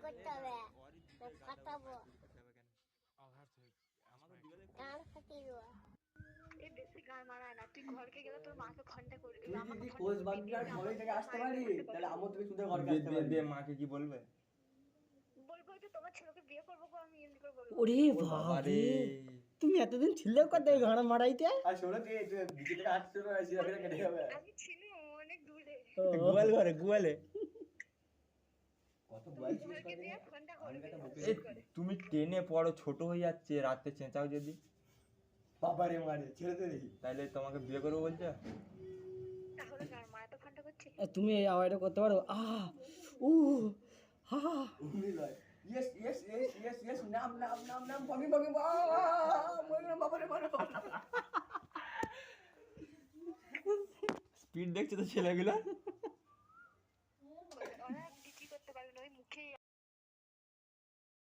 করতে হবে কাটাবো গান ফাটিয়ে দেবো এই বেশি গান মারায় না, তুই ঘরকে গেলে তোর মাকে ঘন্টা করবি। তুই যদি কোচ বান্ধবী আর ঘরে থেকে আসতে পারি তাহলে আমার থেকে সুন্দর ঘরে আসতে পারি। মাকে কি বলবে? বলবো যে তোমার ছেলেকে বিয়ে করবো গো, আমি এমনি করে বলবো। ওরে বাবারে, তুমি এতদিন ছিলে কোথায় ঘাড় মারাইতে? আর শোনো তুই দিকে থেকে আসতে পারে সিধা ফিরে কেটে যাবে। আমি ছিলাম অনেক দূরে, গোয়াল ঘরে গোয়ালে। কত বয়স ছিল ঘরকে দিয়ে ঘন্টা আমি করবি। একটা বুকে এই তুমি টেনে পড়ো, ছোট হয়ে যাচ্ছে, রাতে চেঁচাও যদি, বাবারে মারে ছেড়ে দে দেখি। তাহলে তোমাকে বিয়ে করবো বলছো? তাহলে গান মারা তো ঘন্টা করছি। তুমি এই আওয়াজটা করতে পারো? উ হা উনি লয় yes yes yes yes yes নাম নাম নাম নাম বগি বগি বাবারে মারে। স্পিড দেখছো তো ছেলেগুলো। ওরা বিক্রি করতে পারবে না, ওই মুখে